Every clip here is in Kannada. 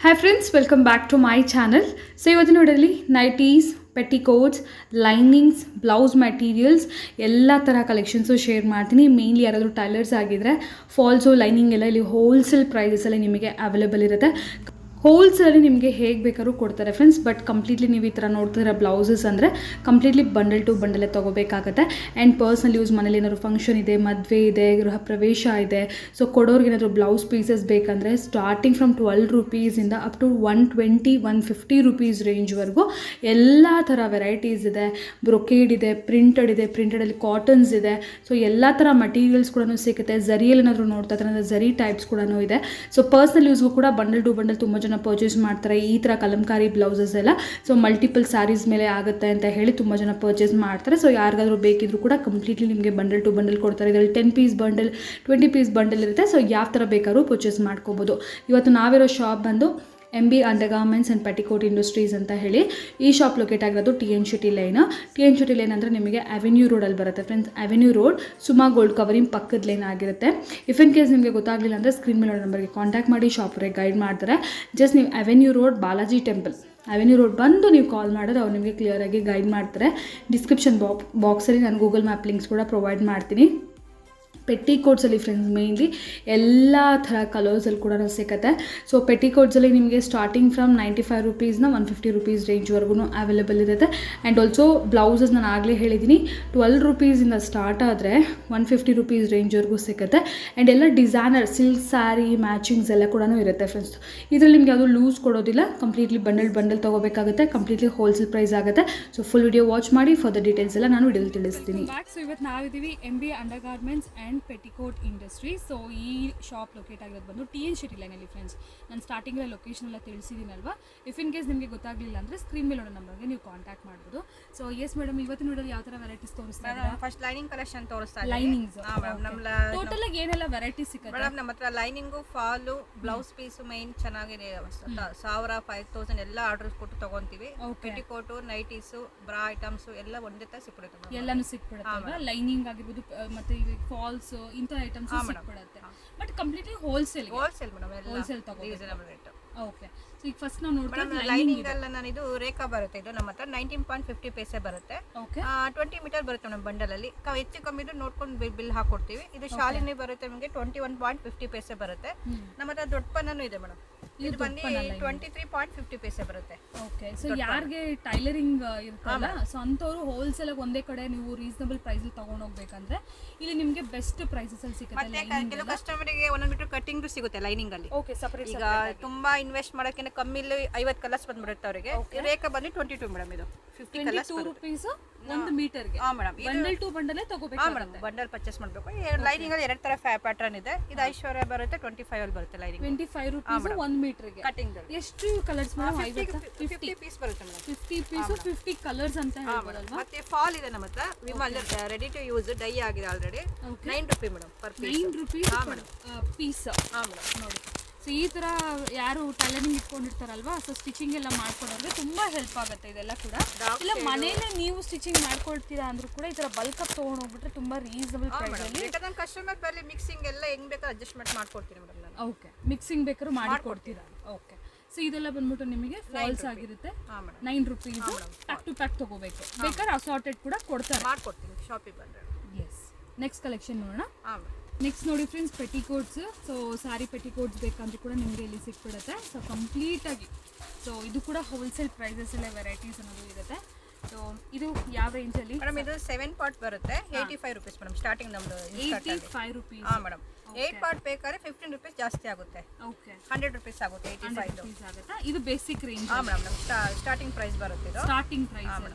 Hi friends, welcome back to my channel. So ಇವತ್ತಿನ ವಿಡಿಯೋದಲ್ಲಿ nighties, petticoats, linings, blouse materials ಎಲ್ಲ ಥರ ಕಲೆಕ್ಷನ್ಸು ಶೇರ್ ಮಾಡ್ತೀನಿ. ಮೇನ್ಲಿ ಯಾರಾದರೂ ಟೈಲರ್ಸ್ ಆಗಿದ್ದರೆ ಫಾಲ್ಸು ಲೈನಿಂಗ್ ಎಲ್ಲ ಇಲ್ಲಿ ಹೋಲ್ಸೇಲ್ ಪ್ರೈಸಸಲ್ಲಿ ನಿಮಗೆ ಅವೈಲೇಬಲ್ ಇರುತ್ತೆ. ಹೋಲ್ಸೇಲಲ್ಲಿ ನಿಮಗೆ ಹೇಗೆ ಬೇಕಾದ್ರೂ ಕೊಡ್ತಾರೆ ಫ್ರೆಂಡ್ಸ್. ಬಟ್ ಕಂಪ್ಲೀಟ್ಲಿ ನೀವು ಈ ಥರ ನೋಡ್ತಿರೋ ಬ್ಲೌಸಸ್ ಅಂದರೆ ಕಂಪ್ಲೀಟ್ಲಿ ಬಂಡಲ್ ಟು ಬಂಡಲೇ ತೊಗೋಬೇಕಾಗತ್ತೆ. ಆ್ಯಂಡ್ ಪರ್ಸ್ನಲ್ ಯೂಸ್ ಮನೇಲಿ ಏನಾದರೂ ಫಂಕ್ಷನ್ ಇದೆ, ಮದುವೆ ಇದೆ, ಗೃಹ ಪ್ರವೇಶ ಇದೆ, ಸೊ ಕೊಡೋರ್ಗೆ ಏನಾದರೂ ಬ್ಲೌಸ್ ಪೀಸಸ್ ಬೇಕಂದರೆ ಸ್ಟಾರ್ಟಿಂಗ್ ಫ್ರಮ್ 12 ರೂಪೀಸಿಂದ ಅಪ್ ಟು 120-150 ರೂಪೀಸ್ ರೇಂಜ್ವರೆಗೂ ಎಲ್ಲ ಥರ ವೆರೈಟೀಸ್ ಇದೆ. ಬ್ರೊಕೇಡ್ ಇದೆ, ಪ್ರಿಂಟೆಡಲ್ಲಿ ಕಾಟನ್ಸ್ ಇದೆ. ಸೊ ಎಲ್ಲ ಥರ ಮಟೀರಿಯಲ್ಸ್ ಕೂಡ ಸಿಗುತ್ತೆ. ಝರಿಯಲ್ಲಿ ಏನಾದರೂ ನೋಡ್ತಾ ಇದ್ದಾರೆ ಅಂದರೆ ಝರಿ ಟೈಪ್ಸ್ ಕೂಡ ಇದೆ. ಸೊ ಪರ್ಸ್ನಲ್ ಯೂಸ್ಗೂ ಕೂಡ ಬಂಡಲ್ ಟು ಬಂಡಲ್ ತುಂಬ ಪರ್ಚೇಸ್ ಮಾಡ್ತಾರೆ. ಈ ಥರ ಕಲಂಕಾರಿ ಬ್ಲೌಸಸ್ ಎಲ್ಲ ಸೊ ಮಲ್ಟಿಪಲ್ ಸ್ಯಾರೀಸ್ ಮೇಲೆ ಆಗುತ್ತೆ ಅಂತ ಹೇಳಿ ತುಂಬ ಜನ ಪರ್ಚೇಸ್ ಮಾಡ್ತಾರೆ. ಸೊ ಯಾರಿಗಾದ್ರೂ ಬೇಕಿದ್ರು ಕೂಡ ಕಂಪ್ಲೀಟ್ಲಿ ನಿಮಗೆ ಬಂಡಲ್ ಟು ಬಂಡಲ್ ಕೊಡ್ತಾರೆ. ಇದರಲ್ಲಿ 10 ಪೀಸ್ ಬಂಡಲ್, 20 ಪೀಸ್ ಬಂಡಲ್ ಇರುತ್ತೆ. ಸೊ ಯಾವ ಥರ ಬೇಕಾದ್ರೂ ಪರ್ಚೇಸ್ ಮಾಡ್ಕೋಬೋದು. ಇವತ್ತು ನಾವಿರೋ ಶಾಪ್ ಬಂದು MB undergarments and petticoat industries ಅಂತ ಹೇಳಿ ಈ ಶಾಪ್ ಲೊಕೇಟ್ ಆಗಿರೋದು TN Shetty line. TN Shetty line ಅಂದರೆ ನಿಮಗೆ ಅವೆನ್ಯೂ ರೋಡಲ್ಲಿ ಬರುತ್ತೆ friends. Avenue road Suma gold covering ಪಕ್ಕದ ಲೈನ್ ಆಗಿರುತ್ತೆ. ಇಫ್ ಇನ್ ಕೇಸ್ ನಿಮಗೆ ಗೊತ್ತಾಗಲಿಲ್ಲ ಅಂದರೆ ಸ್ಕ್ರೀನ್ ಮೇಲೆ ನಂಬರ್ಗೆ ಕಾಂಟ್ಯಾಕ್ಟ್ ಮಾಡಿ, ಶಾಪ್ರಿಗೆ ಗೈಡ್ ಮಾಡ್ತಾರೆ. ಜಸ್ಟ್ ನೀವು avenue road Balaji temple avenue road ಬಂದು ನೀವು ಕಾಲ್ ಮಾಡಿದ್ರೆ ಅವ್ರು ನಿಮಗೆ ಕ್ಲಿಯರಾಗಿ ಗೈಡ್ ಮಾಡ್ತಾರೆ. ಡಿಸ್ಕ್ರಿಪ್ಷನ್ ಬಾಕ್ಸಲ್ಲಿ ನಾನು ಗೂಗಲ್ ಮ್ಯಾಪ್ ಲಿಂಕ್ಸ್ ಕೂಡ ಪ್ರೊವೈಡ್ ಮಾಡ್ತೀನಿ. ಪೆಟಿಕೋಟ್ಸಲ್ಲಿ ಫ್ರೆಂಡ್ಸ್ ಮೇನ್ಲಿ ಎಲ್ಲ ಥರ ಕಲರ್ಸಲ್ಲಿ ಕೂಡ ಸಿಗುತ್ತೆ. ಸೊ ಪೆಟಿಕೋಟ್ಸಲ್ಲಿ ನಿಮಗೆ ಸ್ಟಾರ್ಟಿಂಗ್ ಫ್ರಮ್ 95 ರೂಪೀಸ್ನ 150 ರೂಪೀಸ್ ರೇಂಜ್ವರೆಗೂ ಅವೈಲೇಬಲ್ ಇರುತ್ತೆ. ಆ್ಯಂಡ್ ಆಲ್ಸೋ ಬ್ಲೌಸಸ್ ನಾನು ಆಗಲೇ ಹೇಳಿದ್ದೀನಿ 12 ರೂಪೀಸಿಂದ ಸ್ಟಾರ್ಟ್ ಆದರೆ 150 ರೂಪೀಸ್ ರೇಂಜ್ವರೆಗೂ ಸಿಗುತ್ತೆ. ಆ್ಯಂಡ್ ಎಲ್ಲ ಡಿಸೈನರ್ ಸಿಲ್ಕ್ ಸ್ಯಾರಿ ಮ್ಯಾಚಿಂಗ್ಸ್ ಎಲ್ಲ ಕೂಡ ಇರುತ್ತೆ ಫ್ರೆಂಡ್ಸ್. ಇದರಲ್ಲಿ ನಿಮಗೆ ಅದು ಲೂಸ್ ಕೊಡೋದಿಲ್ಲ, ಕಂಪ್ಲೀಟ್ಲಿ ಬಂಡಲ್ ತೊಗೋಬೇಕಾಗುತ್ತೆ. ಕಂಪ್ಲೀಟ್ಲಿ ಹೋಲ್ಸೇಲ್ ಪ್ರೈಸ್ ಆಗುತ್ತೆ. ಸೊ ಫುಲ್ ವಿಡಿಯೋ ವಾಚ್ ಮಾಡಿ, ಫರ್ದರ್ ಡೀಟೇಲ್ಸ್ ಎಲ್ಲ ನಾನು ವಿಡಿಯೋಲಿ ತಿಳಿಸ್ತೀನಿ. ಸೊ ಇವತ್ತು ನಾವಿದ್ದೀವಿ MB undergarments and petticoat industry. So ಈ ಶಾಪ್ ಲೊಕೇಟ್ ಆಗಿರೋದು ಬಂದು TN Shetty ಲೈನಲ್ಲಿ ಫ್ರೆಂಡ್ಸ್. ನಾನು ಸ್ಟಾರ್ಟಿಂಗಲ್ಲಿ ಲೊಕೇಶನ್ ಎಲ್ಲ ತಿಳಿಸಿದ್ದೀನಲ್ವಾ. ಇಫ್ ಇನ್ ಕೇಸ್ ನಿಮಗೆ ಗೊತ್ತಾಗಲಿಲ್ಲ ಅಂದರೆ ಸ್ಕ್ರೀನ್ ಮೇಲೆ ನೋಡೋ ನಂಬರ್ಗೆ ನೀವು ಕಾಂಟ್ಯಾಕ್ಟ್ ಮಾಡ್ಬೋದು. ಸೊ ಎಸ್ ಮೇಡಮ್, ಇವತ್ತಿನ ವಿಡಿಯೋದಲ್ಲಿ ಯಾವ ಥರ ವೆರೈಟೀಸ್ ತೋರಿಸ್ತಾ ಇದ್ದಾರೆ? ಫಸ್ಟ್ ಲೈನಿಂಗ್ ಕಲೆಕ್ಷನ್ ತೋರಿಸ್ತಾ ಇದ್ದೀನಿ. ಲೈನಿಂಗ್ಸ್ ನಮ್ಮ ಟೋಟಲ್ ಆಗಿ ಏನೆಲ್ಲ ವೆರೈಟೀಸ್ ಸಿಗುತ್ತೆ ಮೇಡಮ್? ನಮ್ಮ ಹತ್ರ lining, fall, blouse piece main ಚೆನ್ನಾಗಿದೆ. 1000, 5000 ಎಲ್ಲ ಆರ್ಡರ್ಸ್ ಕೊಟ್ಟು ತಗೊಂತೀವಿ. ಪೆಟಿಕೋಟು, ನೈಟೀಸು, ಬ್ರಾ ಐಟಮ್ಸು ಎಲ್ಲ ಒಂದೇ ತರ ಸಿಕ್ಬಿಡುತ್ತೆ. ಎಲ್ಲಾನು ಸಿಕ್ಬಿಡುತ್ತೆ. ಲೈನಿಂಗ್ ಆಗಿರ್ಬೋದು ಮತ್ತೆ ಫಾಲ್ಸ್ ಇಂಥ ಐಟಮ್ಸ್ ಸಿಕ್ಬಿಡುತ್ತೆ. But completely wholesale madam, wholesale reasonable rate. Okay. So ಈಗ ಫಸ್ಟ್ ನಾವು ನೋಡ್ತೀವಿ ಲೈನಿಂಗ್ ಎಲ್ಲ ನಾನು ಇದು ರೇಖಾ ಬರುತ್ತೆ. ಇದು ನಮ್ಮ ಹತ್ರ 19.50 ಪೈಸೆ ಬರುತ್ತೆ. 20 ಮೀಟರ್ ಬರುತ್ತೆ ಮೇಡಮ್ ಬಂಡಲ್ ಅಲ್ಲಿ. ಹೆಚ್ಚು ಕಮ್ಮಿ ಇದ್ರೆ ನೋಡ್ಕೊಂಡು ಬಿಲ್ ಹಾಕೊಡ್ತೀವಿ. ಇದು ಶಾಲಿನಿ ಬರುತ್ತೆ ನಿಮಗೆ 21.50 ಪೈಸೆ ಬರುತ್ತೆ. ನಮ್ಮ ಹತ್ರ ದೊಡ್ಡ ಪನ್ನೂ ಇದೆ ಮೇಡಮ್. ಇದು ಬಂದು 23.50 ಪೈಸೆ ಬರುತ್ತೆ. ಓಕೆ. ಸೊ ಯಾರಿಗೆ ಟೈಲರಿಂಗ್ ಇರುತ್ತಲ್ಲ, ಸೊ ಅಂಥವ್ರು ಹೋಲ್ಸೇಲ್ ಆಗಿ ಒಂದೇ ಕಡೆ ನೀವು ರೀಸನಬಲ್ ಪ್ರೈಸ್ ಅಲ್ಲಿ ತಗೊಂಡು ಹೋಗ್ಬೇಕಂದ್ರೆ ಇಲ್ಲಿ ನಿಮಗೆ ಬೆಸ್ಟ್ ಪ್ರೈಸಸ್ ಅಲ್ಲಿ ಸಿಗುತ್ತೆ. ಮತ್ತೆ ಕೆಲವು ಕಸ್ಟಮರ್ಗೆ 1 ಮೀಟರ್ ಕಟಿಂಗ್ ಸಿಗುತ್ತೆ ಲೈನಿಂಗ್ ಅಲ್ಲಿ. Okay, separate. ಈಗ ತುಂಬಾ ಇನ್ವೆಸ್ಟ್ ಮಾಡಕ್ಕೆ ಕಮ್ಮಿಲಿ 50 ಕಲರ್ಸ್ ಬಂದ್ಬಿಡುತ್ತೆ ಅವರಿಗೆ. ರೇಖಾ ಬಂದು 22 ಮೇಡಮ್. ಇದು 50 ಕಲರ್ಸ್ 2 ರೂಪೀಸ್ 1 ಮೀಟರ್ಗೆ. ಹಾ ಮೇಡಮ್, ಬಂಡಲ್ ಟು ಬಂಡಲೇ ತಗೋಬೇಕು. ಹಾ ಮೇಡಮ್, ಬಂಡಲ್ ಪರ್ಚೇಸ್ ಮಾಡಬೇಕು. ಲೈನಿಂಗ್ ಅಲ್ಲಿ 2 ತರ ಪ್ಯಾಟರ್ನ್ ಇದೆ. ಇದು ಐಶ್ವರ್ಯ ಬರುತ್ತೆ 25 ಅಲ್ಲಿ ಬರುತ್ತೆ ಲೈನಿಂಗ್. 25 ರೂಪೀಸ್ 1 ಮೀಟರ್ಗೆ ಕಟಿಂಗ್. ಎಷ್ಟು ಕಲರ್ಸ್ ಮೇಡಮ್? 50 ಪೀಸ್ ಬರುತ್ತೆ ಮೇಡಮ್. 50 ಪೀಸ್ 50 ಕಲರ್ಸ್ ಅಂತ ಹೇಳ್ಬೋದಲ್ವಾ? ಮತ್ತೆ ಫಾಲ್ ಇದೆ ನಮ್ಮ ಹತ್ರ. Vimal ready to use dye ಆಗಿದೆ ಆಲ್ರೆಡಿ. 9 ರೂಪಾಯಿ madam per piece. 9 rupees piece. ಹಾ ಮೇಡಮ್, ನೋಡಿ. ಸೊ ಈ ಥರ ಯಾರು ಟೈಲರಿಂಗ್ ಇಟ್ಕೊಂಡಿರ್ತಾರಲ್ವಾ, ಸೊ ಸ್ಟಿಚಿಂಗ್ ಎಲ್ಲ ಮಾಡ್ಕೊಡೋರಿಗೆ ತುಂಬ ಹೆಲ್ಪ್ ಆಗುತ್ತೆ ಇದೆಲ್ಲ ಕೂಡ. ಇಲ್ಲ ಮನೇಲೆ ನೀವು ಸ್ಟಿಚಿಂಗ್ ಮಾಡ್ಕೊಳ್ತೀರಾ ಅಂದ್ರೂ ಕೂಡ ಈ ಥರ ಬಲ್ಕ್ ಅಪ್ ತೊಗೊಂಡು ಹೋಗ್ಬಿಟ್ರೆ ತುಂಬ ರೀಸನಬಲ್ ಪ್ರೈಸಲ್ಲಿ. ನಾನು ಕಸ್ಟಮರ್ ಬರಲಿ ಮಿಕ್ಸಿಂಗ್ ಎಲ್ಲ ಹೆಂಗ್ ಬೇಕಾದ್ರೆ ಅಡ್ಜಸ್ಟ್ಮೆಂಟ್ ಮಾಡ್ಕೊಡ್ತೀನಿ ಮೇಡಮ್ ನಾನು. ಓಕೆ, ಮಿಕ್ಸಿಂಗ್ ಬೇಕಾದ್ರೂ ಮಾಡಿಕೊಡ್ತೀರಾ? ಓಕೆ. ಸೊ ಇದೆಲ್ಲ ಬಂದ್ಬಿಟ್ಟು ನಿಮಗೆ ಫಾಲ್ಸ್ ಆಗಿರುತ್ತೆ. 9 ರೂಪೀಸ್ ಪ್ಯಾಕ್ ಟು ಪ್ಯಾಕ್ ತೊಗೋಬೇಕು. ಬೇಕಾದ್ರೆ ಅಸಾರ್ಟೆಡ್ ಕೂಡ ಕೊಡ್ತಾರೆ, ಮಾಡ್ಕೊಡ್ತೀನಿ ಶಾಪಿಗೆ ಬಂದರೆ. ಎಸ್. ನೆಕ್ಸ್ಟ್ ಕಲೆಕ್ಷನ್ ನೋಡೋಣ. ನೆಕ್ಸ್ಟ್ ನೋಡಿ friends, petticoats. So sari petticoats ಬೇಕಂದ್ರೂ ಕೂಡ ನಿಮಗೆ ಇಲ್ಲಿ ಸಿಕ್ಬಿಡುತ್ತೆ. ಸೊ ಕಂಪ್ಲೀಟಾಗಿ ಸೊ ಇದು ಕೂಡ ಹೋಲ್ಸೇಲ್ ಪ್ರೈಸಸ್ಸಲ್ಲೇ ವೆರೈಟೀಸ್ ಅನ್ನೋದು ಇರುತ್ತೆ. ಸೊ ಇದು ಯಾವ ರೇಂಜಲ್ಲಿ ಮೇಡಮ್? ಇದು 7 ಪಾರ್ಟ್ ಬರುತ್ತೆ. 85 ರೂಪೀಸ್ ಮೇಡಮ್ ಸ್ಟಾರ್ಟಿಂಗ್ ನಮ್ಮದು. 85 ರೂಪೀಸ್. ಹಾಂ ಮೇಡಮ್. 8 ಪಾರ್ಟ್ ಬೇಕಾದ್ರೆ 15 ರೂಪೀಸ್ ಜಾಸ್ತಿ ಆಗುತ್ತೆ. ಓಕೆ, 100 ರೂಪೀಸ್ ಆಗುತ್ತೆ. 85 ರೂಪೀಸ್ ಆಗುತ್ತೆ. ಇದು ಬೇಸಿಕ್ ರೇಂಜ್. ಹಾಂ ಮೇಡಮ್, ನಮ್ಮ ಸ್ಟಾರ್ಟಿಂಗ್ ಪ್ರೈಸ್ ಬರುತ್ತೆ. ಇದು ಸ್ಟಾರ್ಟಿಂಗ್ ಪ್ರೈಸ್.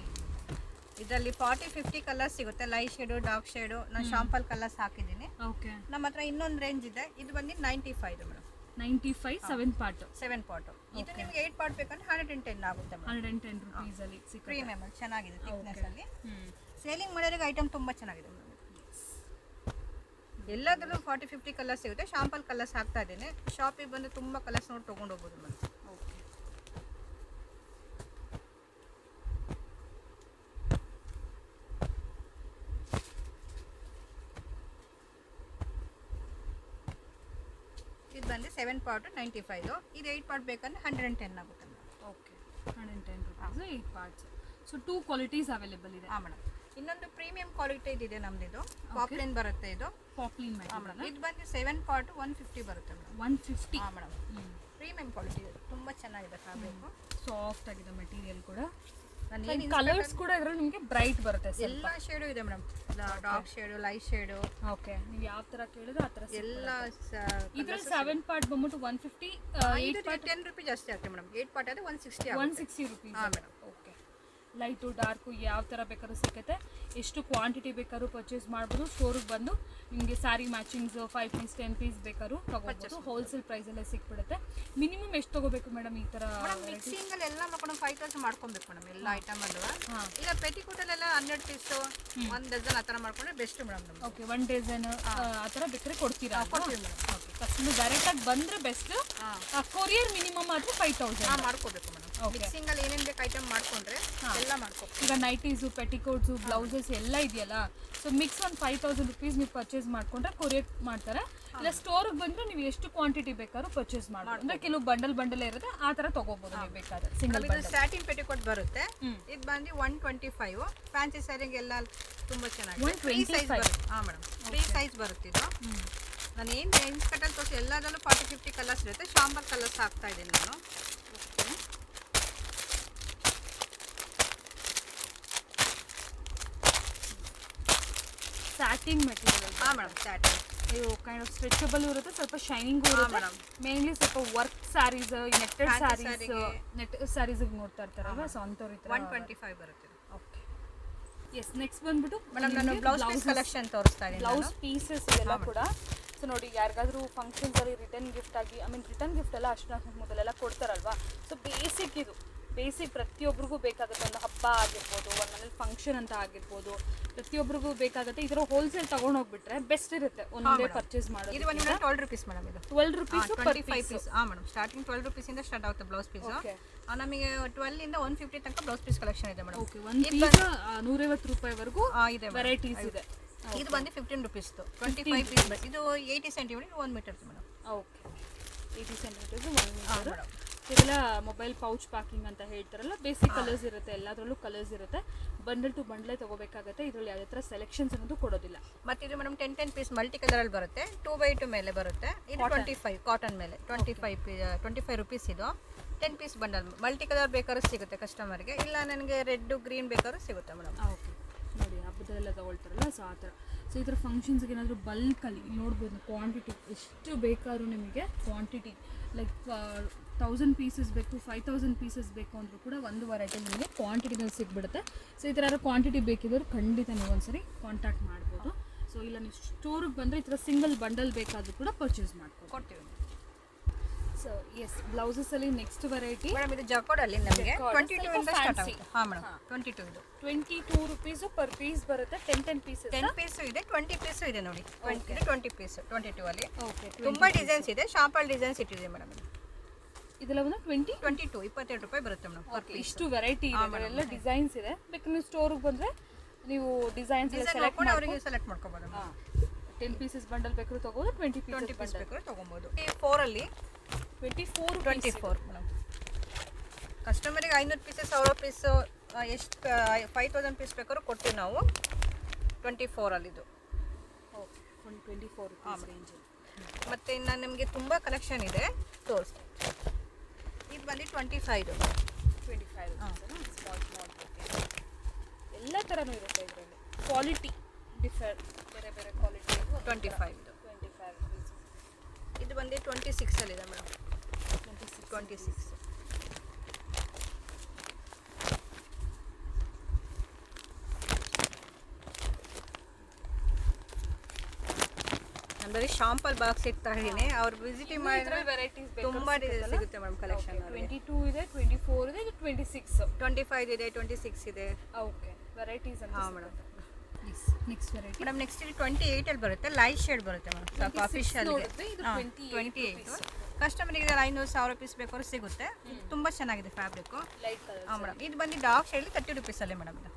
ಇದರಲ್ಲಿ 40-50 ಕಲರ್ಸ್ ಸಿಗುತ್ತೆ. Light shade, dark shade. ನಾನು ಶಾಂಪಲ್ ಕಲರ್ಸ್ ಹಾಕಿದ್ದೀನಿ. ಓಕೆ. ನಮ್ಮ ಹತ್ರ ಇನ್ನೊಂದು ರೇಂಜ್ ಇದೆ. ಇದು ಬಂದು 95 ಮೇಡಮ್. 95 7 ಪಾರ್ಟ್. 7 ಪಾರ್ಟ್. ಇದು ನಿಮಗೆ 8 ಪಾರ್ಟ್ ಬೇಕಂದ್ರೆ 110 ಆಗುತ್ತೆ. 110 ರೂಪೀಸ್ ಅಲ್ಲಿ ಸಿಗುತ್ತೆ. ಪ್ರೀಮಿಯಮ್ ಚೆನ್ನಾಗಿದೆ ಥಿಕ್ನೆಸ್ ಅಲ್ಲಿ. ಸೇಲಿಂಗ್ ಮಾಡೋರಿಗೆ ಐಟಮ್ ತುಂಬ ಚೆನ್ನಾಗಿದೆ ಮೇಡಮ್. ಎಲ್ಲದರಲ್ಲೂ 40-50 ಕಲರ್ಸ್ ಸಿಗುತ್ತೆ. ಶಾಂಪಲ್ ಕಲರ್ಸ್ ಹಾಕ್ತಾ ಇದ್ದೀನಿ. ಶಾಪಿಗೆ ಬಂದು ತುಂಬ ಕಲರ್ಸ್ ನೋಡಿ ತೊಗೊಂಡು ಹೋಗ್ಬೋದು ಮೇಡಮ್. ಬಂದು 7 ಪಾರ್ಟ್ 95, ಇದು 8 ಪಾರ್ಟ್ ಬೇಕಂದ್ರೆ 110 ಆಗುತ್ತೆ madam. Okay 110 rupees 8 parts. So 2 qualities available ಇದೆ. ಹಾಂ ಮೇಡಮ್. ಇನ್ನೊಂದು ಪ್ರೀಮಿಯಂ ಕ್ವಾಲಿಟಿ ಇದೆ ನಮ್ದಿದು, ಪಾಪ್ಲಿನ್ ಬರುತ್ತೆ ಇದು. ಪಾಪ್ಲಿನ್ ಹಾಂ ಮೇಡಮ್. ಇದು ಬಂದು 7 ಪಾರ್ಟ್ 150 ಬರುತ್ತೆ ಮೇಡಮ್. 150. ಹಾಂ ಮೇಡಮ್. ಪ್ರೀಮಿಯಂ ಕ್ವಾಲಿಟಿ ಇದೆ, ತುಂಬ ಚೆನ್ನಾಗಿದೆ ಫ್ಯಾಬ್ರಿಕ್. ಸಾಫ್ಟ್ ಆಗಿದೆ ಮೆಟೀರಿಯಲ್ ಕೂಡ. ನಾನು ಕಲರ್ಸ್ ಕೂಡ ಇದರಲ್ಲಿ ನಿಮಗೆ ಬ್ರೈಟ್ ಬರುತ್ತೆ. ಎಲ್ಲ ಶೇಡು ಇದೆ madam, dark shade, light shade. Okay, ನೀವು ಯಾವ ಥರ ಕೇಳಿದ್ರೆ ಆ ಥರ ಎಲ್ಲ ಇದ್ರಲ್ಲಿ 7 ಪಾರ್ಟ್ ಬಂದ್ಬಿಟ್ಟು 150, 8 ಪಾರ್ಟ್ 10 ರುಪೀಸ್ ಜಾಸ್ತಿ ಆಗ್ತದೆ ಮೇಡಮ್. 8 ಪಾರ್ಟ್ ಆದರೆ 160 160 ರುಪೀಸ್. ಹಾಂ ಮೇಡಮ್. ಓಕೆ, ಲೈಟು ಡಾರ್ಕು ಯಾವ ಥರ ಬೇಕಾದ್ರೂ ಸಿಗುತ್ತೆ. ಎಷ್ಟು ಕ್ವಾಂಟಿಟಿ ಬೇಕಾದ್ರೂ ಪರ್ಚೇಸ್ ಮಾಡ್ಬೋದು. ಸ್ಟೋರಿಗೆ ಬಂದು ನಿಮಗೆ ಸ್ಯಾರಿ ಮ್ಯಾಚಿಂಗ್ಸು 5 ಪೀಸ್ 10 ಪೀಸ್ ಬೇಕಾದ್ರೂ ತೊಗೋಬೋದು. ಹೋಲ್ಸೇಲ್ ಪ್ರೈಸಲ್ಲೇ ಸಿಕ್ಬಿಡುತ್ತೆ. ಮಿನಿಮಮ್ ಎಷ್ಟು ತೊಗೋಬೇಕು ಮೇಡಮ್ ಈ ಥರ? ಮಿಕ್ಸಿಂಗಲ್ಲಿ ಎಲ್ಲ ಮಾಡ್ಕೊಂಡು 5000 ಮಾಡ್ಕೊಬೇಕು ಮೇಡಮ್, ಎಲ್ಲ ಐಟಮ್ ಅಲ್ಲೂ. ಈಗ ಪೆಟಿಕೋಟಲ್ಲೆಲ್ಲ 12 ಪೀಸು 1 ಡಜನ್ ಆ ಥರ ಮಾಡ್ಕೊಂಡ್ರೆ ಬೆಸ್ಟ್ ಮೇಡಮ್. ಓಕೆ, 1 ಡಜನ್ ಆ ಥರ ಬೇಕಾದ್ರೆ ಕೊಡ್ತೀರಾ? ಕೊಡ್ತೀವಿ ಮೇಡಮ್. ಓಕೆ, ಕಸ್ಟಮರ್ ಡೈರೆಕ್ಟಾಗಿ ಬಂದರೆ ಬೆಸ್ಟ್. ಕೊರಿಯರ್ ಮಿನಿಮಮ್ ಆದರೆ 5000 ಮಾಡ್ಕೋಬೇಕು ಮೇಡಮ್. ಮಿಕ್ಸಿಂಗಲ್ಲಿ ಏನೇನು ಬೇಕು ಐಟಮ್ ಮಾಡ್ಕೊಂಡ್ರೆ ಎಲ್ಲ ಮಾಡ್ಕೋಬೇಕು. ಈಗ ನೈಟೀಸು, ಪೆಟಿಕೋಟ್ಸು, ಬ್ಲೌಸಸ್ ಎಲ್ಲ ಇದೆಯಲ್ಲ, ಸೊ ಮಿಕ್ಸ್ ಒಂದು 5000 ರುಪೀಸ್ ನೀವು ಪರ್ಚೇಸ್ ಮಾಡ್ಕೊಂಡ್ರೆ ಕೊರಿಯರ್ ಮಾಡ್ತಾರೆ. ಇಲ್ಲ ಸ್ಟೋರಿಗೆ ಬಂದರೆ ನೀವು ಎಷ್ಟು ಕ್ವಾಂಟಿಟಿ ಬೇಕಾದ್ರೂ ಪರ್ಚೇಸ್ ಮಾಡ್ಬೋದು. ಅಂದರೆ ಕೆಲವು ಬಂಡಲ್ ಇರುತ್ತೆ, ಆ ಥರ ತೊಗೋಬೋದು ನೀವು ಬೇಕಾದ್ರೆ. ಸಿಂಗಲ್ ಇದು ಸ್ಯಾಟಿನ್ ಪೆಟಿಕೋಟ್ ಬರುತ್ತೆ. ಇದು ಬಂದು 125. ಫ್ಯಾನ್ಸಿ ಸ್ಯಾರಿಗೆ ಎಲ್ಲ ತುಂಬ ಚೆನ್ನಾಗಿದೆ. 125. ಹಾಂ ಮೇಡಮ್, 3 ಸೈಜ್ ಬರುತ್ತೆ ಇದು. ನಾನು ಏನು ರೇಂಜ್ ಕಟ್ಟಲ್ಲಿ ತೋರಿಸಿ ಎಲ್ಲದರಲ್ಲೂ 40-50 ಕಲರ್ಸ್ ಇರುತ್ತೆ. ಶಾಂಬರ್ ಕಲರ್ಸ್ ಹಾಕ್ತಾ ಇದ್ದೀನಿ ನಾನು. Satin material. ಹಾಂ ಮೇಡಮ್, ಸ್ಯಾಟಿನ್. ಇದು ಕೈಂಡ್ ಆಫ್ ಸ್ಟ್ರೆಚಬಲ್ ಇರುತ್ತೆ, ಸ್ವಲ್ಪ ಶೈನಿಂಗು ಇರುತ್ತೆ. ಮೇನ್ಲಿ ಸ್ವಲ್ಪ ವರ್ಕ್ ಸ್ಯಾರೀಸ್, ನೆಟ್ಟೆಡ್ ಸ್ಯಾರೀಸ್ ನೋಡ್ತಾ ಇರ್ತಾರಲ್ವ, ಸೊ ಅಂಥವ್ರು ಈ ಥರ 125 ಬರುತ್ತೆ. Okay, yes. ನೆಕ್ಸ್ಟ್ ಬಂದ್ಬಿಟ್ಟು ಮೇಡಮ್ ನಾನು ಬ್ಲೌಸ್ ಪೀಸ್ ಕಲೆಕ್ಷನ್ ತೋರಿಸ್ತಾ ಇದ್ದೀನಿ. ಬ್ಲೌಸ್ ಪೀಸಸ್ ಇದೆಲ್ಲ ಕೂಡ. ಸೊ ನೋಡಿ, ಯಾರಿಗಾದ್ರೂ ಫಂಕ್ಷನ್ಸಲ್ಲಿ ರಿಟರ್ನ್ ಗಿಫ್ಟ್ ಆಗಿ, ರಿಟರ್ನ್ ಗಿಫ್ಟ್ ಎಲ್ಲ ಅಷ್ಟು ಮೊದಲೆಲ್ಲ ಕೊಡ್ತಾರಲ್ವಾ. ಸೊ ಬೇಸಿಕ್ ಪ್ರತಿಯೊಬ್ಬರಿಗೂ ಬೇಕಾಗುತ್ತೆ. ಒಂದು ಹಬ್ಬ ಆಗಿರ್ಬೋದು, ಒಂದು ಮನೇಲಿ ಫಂಕ್ಷನ್ ಅಂತ ಆಗಿರ್ಬೋದು, ಪ್ರತಿಯೊಬ್ಬರಿಗೂ ಬೇಕಾಗುತ್ತೆ. ಈ ಥರ ಹೋಲ್ಸೇಲ್ ತೊಗೊಂಡೋಗ್ಬಿಟ್ರೆ ಬೆಸ್ಟ್ ಇರುತ್ತೆ ಒಂದೇ ಪರ್ಚೇಸ್ ಮಾಡೋದು. ಇದು ಒಂದು 12 ರುಪೀಸ್ ಮೇಡಮ್. ಇದು 12 ರುಪೀಸ್ 25 ಪೀಸ್. ಹಾಂ ಮೇಡಮ್, ಸ್ಟಾರ್ಟಿಂಗ್ 12 ರುಪೀಸಿಂದ ಸ್ಟಾರ್ಟ್ ಆಗುತ್ತೆ ಬ್ಲೌಸ್ ಪೀಸು. ನಮಗೆ 12 ಇಂದ 150 ತನಕ ಬ್ಲೌಸ್ ಪೀಸ್ ಕಲೆಕ್ಷನ್ ಇದೆ ಮೇಡಮ್. ಓಕೆ, ಒಂದು ಪೀಸ್ 150 ರೂಪಾಯಿವರೆಗೂ ಇದೆ, ವೆರೈಟೀಸ್ ಇದೆ. ಇದು ಬಂದು 15 ರುಪೀಸ್ದು 25 ಪೀಸ್. ಇದು 80 centimetre 1 metre madam. Okay, 80 centimetres 1 metre. ಇದೆಲ್ಲ ಮೊಬೈಲ್ ಪೌಚ್ ಪ್ಯಾಕಿಂಗ್ ಅಂತ ಹೇಳ್ತಾರಲ್ಲ, ಬೇಸಿಕ್ ಕಲರ್ಸ್ ಇರುತ್ತೆ, ಎಲ್ಲದರಲ್ಲೂ ಕಲರ್ಸ್ ಇರುತ್ತೆ. ಬಂಡಲ್ ಟು ಬಂಡಲೇ ತೊಗೋಬೇಕಾಗುತ್ತೆ. ಇದರಲ್ಲಿ ಯಾವುದೇ ಥರ ಸೆಲೆಕ್ಷನ್ಸ್ ಅನ್ನೋದು ಕೊಡೋದಿಲ್ಲ. ಮತ್ತು ಇದು ಮೇಡಮ್ 10 ಪೀಸ್ ಮಲ್ಟಿ ಕಲರಲ್ಲಿ ಬರುತ್ತೆ. 2x2 ಮೇಲೆ ಬರುತ್ತೆ. ಇದು 25 ಕಾಟನ್ ಮೇಲೆ 25 ರುಪೀಸ್. ಇದು 10 ಪೀಸ್ ಬಂಡಲ್. ಮಲ್ಟಿ ಕಲರ್ ಬೇಕಾದ್ರೂ ಸಿಗುತ್ತೆ ಕಸ್ಟಮರ್ಗೆ, ಇಲ್ಲ ನನಗೆ ರೆಡ್ ಗ್ರೀನ್ ಬೇಕಾದ್ರೂ ಸಿಗುತ್ತೆ ಮೇಡಮ್. ಓಕೆ, ನೋಡಿ ಹಬ್ಬದಲ್ಲೆಲ್ಲ ತೊಗೊಳ್ತಾರಲ್ಲ, ಸೊ ಆ ಥರ. ಸೊ ಈ ಥರ ಫಂಕ್ಷನ್ಸ್ಗೆ ಏನಾದರೂ ಬಲ್ಕಲ್ಲಿ ನೋಡ್ಬೋದು, ಕ್ವಾಂಟಿಟಿ ಎಷ್ಟು ಬೇಕಾದ್ರೂ ನಿಮಗೆ ಕ್ವಾಂಟಿಟಿ ಲೈಕ್ 1000 ಪೀಸಸ್ ಬೇಕು, 5000 ಪೀಸಸ್ ಬೇಕು ಅಂದರೂ ಕೂಡ ಒಂದು ವೆರೈಟಿ ನಿಮಗೆ ಕ್ವಾಂಟಿಟಿನಲ್ಲಿ ಸಿಗ್ಬಿಡುತ್ತೆ. ಸೊ ಈ ಥರ ಯಾರು ಕ್ವಾಂಟಿಟಿ ಬೇಕಿದ್ರು ಖಂಡಿತ ನೀವು ಒಂದ್ಸರಿ ಕಾಂಟ್ಯಾಕ್ಟ್ ಮಾಡ್ಬೋದು. ಸೊ ಇಲ್ಲ ನೀವು ಸ್ಟೋರಿಗೆ ಬಂದರೆ ಈ ಥರ ಸಿಂಗಲ್ ಬಂಡಲ್ ಬೇಕಾದರೂ ಕೂಡ ಪರ್ಚೇಸ್ ಕೊಡ್ತೀವಿ. ಸೊ ಎಸ್, ಬ್ಲೌಸಸಲ್ಲಿ ನೆಕ್ಸ್ಟ್ ವೆರೈಟಿ ಮೇಡಮ್ ಇದು ಜಕೋಡಲ್ಲಿ ನಮಗೆ 22 ಇಂದ ಸ್ಟಾರ್ಟ್ ಆಗುತ್ತೆ. ಹಾಂ ಮೇಡಮ್, 22 ಇದು 22 ರುಪೀಸು ಪರ್ ಪೀಸ್ ಬರುತ್ತೆ. 10 ಪೀಸಸ್ 10 ಪೀಸು ಇದೆ, 20 ಪೀಸು ಇದೆ ನೋಡಿ. 20 ಪೀಸು 22 ಅಲ್ಲಿ. ಓಕೆ, ತುಂಬ ಡಿಸೈನ್ಸ್ ಇದೆ, ಶಾಂಪಲ್ ಡಿಸೈನ್ಸ್ ಇಟ್ಟಿದೆ ಮೇಡಮ್. ಇದೆಲ್ಲ ಒಂದು 22 ರೂಪಾಯಿ ಬರುತ್ತೆ ಮೇಡಮ್. ಓಕೆ, ಇಷ್ಟು ವೆರೈಟಿ ಇದೆ, ಎಲ್ಲ ಡಿಸೈನ್ಸ್ ಇದೆ. ಬೇಕಾದ್ರೆ ನೀವು ಸ್ಟೋರಿಗೆ ಬಂದರೆ ನೀವು ಡಿಸೈನ್ಸ್ ಸೆಲೆಕ್ಟ್ ಮಾಡಿ ಅವರಿಗೆ ಸೆಲೆಕ್ಟ್ ಮಾಡ್ಕೋಬೋದು. 10 ಪೀಸಸ್ ಬಂಡಲ್ ಬೇಕಾದ್ರೂ ತೊಗೋಬೋದು, 20 ಪೀಸ್ ಬೇಕಾದ್ರೂ ತೊಗೊಬೋದು. 4 ಅಲ್ಲಿ 24 ಮೇಡಮ್. ಕಸ್ಟಮರಿಗೆ 500 ಪೀಸಸ್ 1000 ಪೀಸು ಎಷ್ಟು 5000 ಪೀಸ್ ಬೇಕಾದ್ರೂ ಕೊಡ್ತೀವಿ ನಾವು 24 ಅಲ್ಲಿದು. Okay, 24 range. ಮತ್ತು ಇನ್ನು ನಿಮಗೆ ತುಂಬ ಕಲೆಕ್ಷನ್ ಇದೆ, ತೋರಿಸ್ತೀನಿ. ಇದು ಬಂದು 25 ಸ್ಮಾಲ್ ಎಲ್ಲ ಥರನೂ ಇರುತ್ತೆ ಇದರಲ್ಲಿ. ಕ್ವಾಲಿಟಿ ಬೇರೆ ಬೇರೆ ಕ್ವಾಲಿಟಿ. 25 ರುಪೀಸ್. ಇದು ಬಂದು 26 ಅಲ್ಲಿದೆ ಮೇಡಮ್. 26 ನಾನು ಬರೀ ಶಾಂಪಲ್ ಬಾಕ್ಸ್ ಇಡ್ತಾ ಇದ್ದೀನಿ. ಅವ್ರು ವಿಸಿಟಿಂಗ್ ಮಾಡಿದ್ರೆ ವೆರೈಟೀಸ್ ತುಂಬ ಸಿಗುತ್ತೆ ಮೇಡಮ್ ಕಲೆಕ್ಷನ್. 22 ಇದೆ, 24 ಇದೆ, 26, 25 ಇದೆ, 26 ಇದೆ. ಓಕೆ, ವೆರೈಟೀಸ್ ಅಂತ. ಹಾಂ madam. Next variety madam next ಇಲ್ಲಿ 28 ಅಲ್ಲಿ ಬರುತ್ತೆ, ಲೈಟ್ ಶೇಡ್ ಬರುತ್ತೆ ಮೇಡಮ್. ಸ್ವಲ್ಪ ಅಫಿಷಿಯಲ್ 28 ಕಸ್ಟಮರಿಗೆ 500-1000 ಪೀಸ್ ಬೇಕಾದ್ರೂ ಸಿಗುತ್ತೆ. ತುಂಬ ಚೆನ್ನಾಗಿದೆ ಫ್ಯಾಬ್ರಿಕ್ಕು. Light colour. ಹಾಂ ಮೇಡಮ್. ಇದು ಬಂದು ಡಾರ್ಕ್ ಶೇಡಲ್ಲಿ 30 ರುಪೀಸಲ್ಲೇ ಮೇಡಮ್. ಇದು